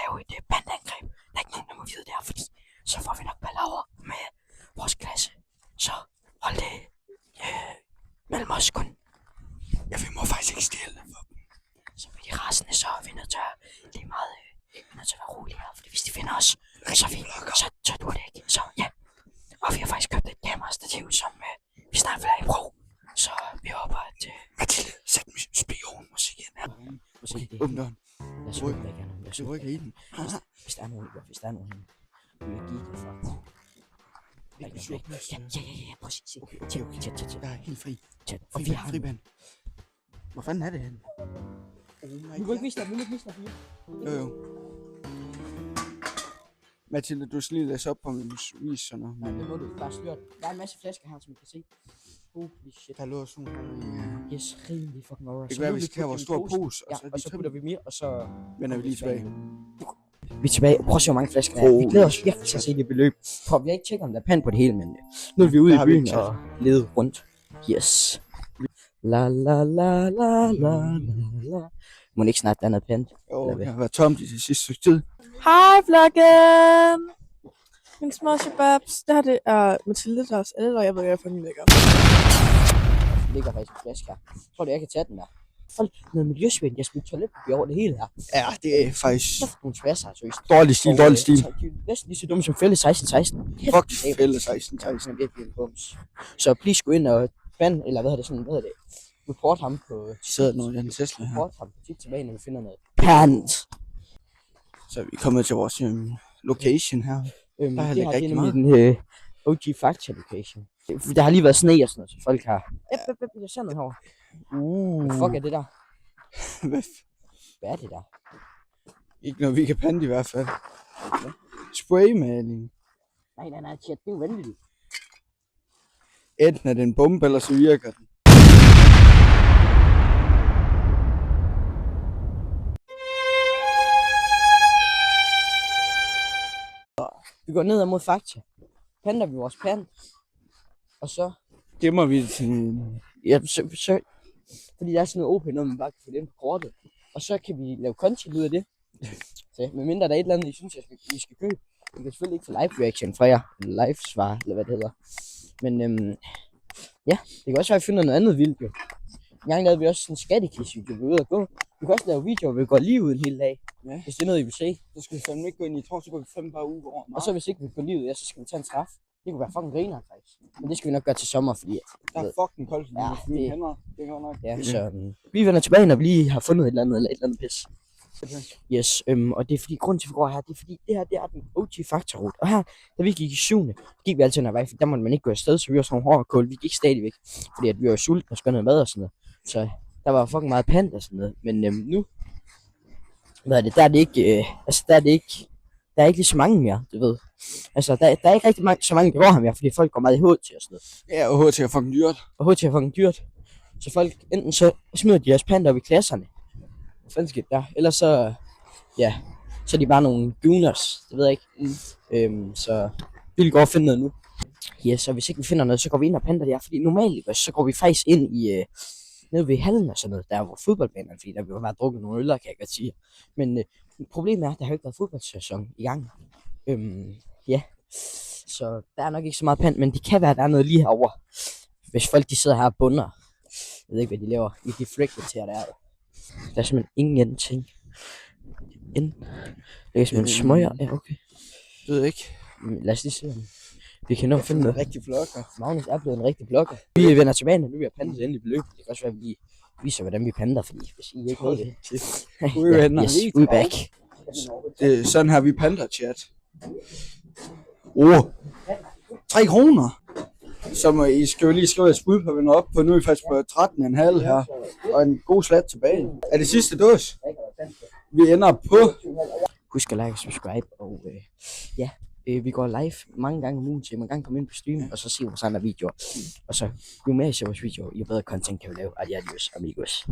lave et pandangreb. Der er ikke nogen, der må vide det her, fordi så får vi nok palaver med vores klasse. Så hold det mellem os kun. Ja, vi må faktisk ikke stjæle det for dem. Så bliver de rasende, så er vi nødt til at lige meget, vi er nødt til at være rolige her, fordi hvis de finder os, så dur det ikke. Så ja, og vi har faktisk købt et kamerastativ, som vi snart vil have i brug. Så vi håber, at... Mathilde, sæt spionmusik ind her. Åbn døren. Jeg så ikke gerne. Du rykker i den. Hvis der er nogen, vil jeg give det for. Ja, præcis. Okay. Jeg er helt fri. Og vi har fri band. Hvor fanden er det henne? Oh my god. Du må ikke vise dig, Jo. Mathilde, du skal lige læse op på min vis sådan noget. Men det må du bare sløre. Der er en masse flasker her, som I kan se. Holy shit. Der lå sådan noget. Yes, rimelig fucking over. Det kan være, vi skal have vores store pose. Og så putter vi mere, og så... vender vi lige tilbage. Vi er tilbage. Prøv at se, hvor mange flasker der er. Vi glæder os virkelig til at se det beløb. For vi har ikke tjekket, om der er pand på det hele, men nu er vi ude i byen og lede rundt. Yes. La la la la la la. Må ikke snart, der er noget pant? Jo, det har været tomt i det sidste stykke tid. Hej vloggen! Min små shababs. Det her det er Mathilde, der også alle, og jeg ved ikke, hvorfor den ligger. Der ligger faktisk en flaske her. Jeg tror, jeg kan tage den der. Folk, noget miljøsving. Jeg smidt toiletpapir over det hele her. Ja, det er faktisk... Kæft, nogle tværser, seriøst. Dårlig stil. De er næsten lige så dumme som Fælde 16-16. Fuck Fælde 16-16. Han er virkelig en bums. Så please gå ind og ban, eller hvad hedder det? Report ham på... Sidder noget i den Tesla her. Report ham på tit tilbage, når vi finder noget. Pant! Så er vi kommet til vores location her. Der er lidt rigtig meget. Den OG Factor location. Der har lige været sne og sådan noget, så folk har... Jeg ser noget herovre. Hvad fuck er det der? Hvad er det der? Ikke noget, vi kan pande i hvert fald. Spraymaling. Nej, chat, det er jo vanvittigt. Enten er det en bombe, eller så virker den. Vi går ned mod Fakta. Pander vi vores pand. Og så... Gemmer vi det til... Ja, så... Fordi der er sådan noget OP, når man bare kan få det ind på kortet. Og så kan vi lave content ud af det. Så medmindre der er et eller andet, I synes, I skal købe. Vi kan selvfølgelig ikke få live reaction fra jer. Live svar, eller hvad det hedder. Men ja, det kan også være, at vi finder noget andet vildt jo. En gang lavede vi også sådan en skattekids-video, vi var ude at gå. Vi kan også lave videoer, hvor vi går lige ud en hel dag. Ja. Hvis det er noget, I vil se. Så skal vi fandme ikke gå ind i, så går vi 5 par uger over. Og så hvis ikke vi går lige ud, ja, så skal vi tage en straf. Det kunne være fucking griner faktisk. Men det skal vi nok gøre til sommer, fordi... Der er fucking koldt i mine hænder. Det går nok. Ja, så vi vender tilbage, når vi lige har fundet et eller andet pis. Yes, og det er fordi, grunden til, at vi går her, det er fordi, det her, det er den OG Faktorrute. Og her, da vi gik i 7. gik vi altid en vej, for der måtte man ikke gå afsted, så vi var sådan nogle hårde kål. Vi gik stadigvæk, fordi at vi var sultne og skulle noget mad og sådan noget. Så der var fucking meget pant og sådan noget. Men nu, hvad er det, der er det ikke, der er ikke lige så mange mere, du ved. Altså, der er ikke rigtig så mange, der går her mere, fordi folk går meget i HT og sådan noget. Ja, og HT er fucking dyrt. Og HT er fucking dyrt. Så folk, enten så smider de deres panter op i klasserne. Hvad fanden sker der? Ellers så, ja, så er de bare nogle gooners, det ved jeg ikke. Så vi vil gå og finde noget nu. Ja, så hvis ikke vi finder noget, så går vi ind og panter der, fordi normalt så går vi faktisk ind i, nede ved hallen og sådan noget, der hvor fodboldbanerne, fordi der vil være drukket nogle øl, kan jeg godt sige. Men problemet er, at der har jo ikke været fodboldsæson i gang. Ja, så der er nok ikke så meget pant, men det kan være, at der er noget lige herovre. Hvis folk de sidder her og bunder, jeg ved ikke, hvad de laver i de frikvarterer der er. Der er simpelthen ingenting. Det er simpelthen smøger. Ja, okay. Jeg ved ikke. Lad os lige se, om vi kan nå at finde noget. Rigtig vlogger. Magnus er blevet en rigtig blogger. Vi vender tilbage, når vi har pantet endelig beløb. Det kan også være, at vi viser, hvordan vi panter, fordi hvis I ikke ved det. Yes, we back. Det er sådan her, vi panter, chat. 3 kroner. Så må I skal jo lige skrive et bud på, hvad vi op på. Nu er vi faktisk på 13,5 her. Og en god slat tilbage. Er det sidste dås? Vi ender på... Husk at like og subscribe, og ja, vi går live mange gange om ugen, så I må gerne komme ind på stream, og så se vores andre videoer. Og så, jo mere I ser vores videoer, jo bedre content kan vi lave. Adios, amigos.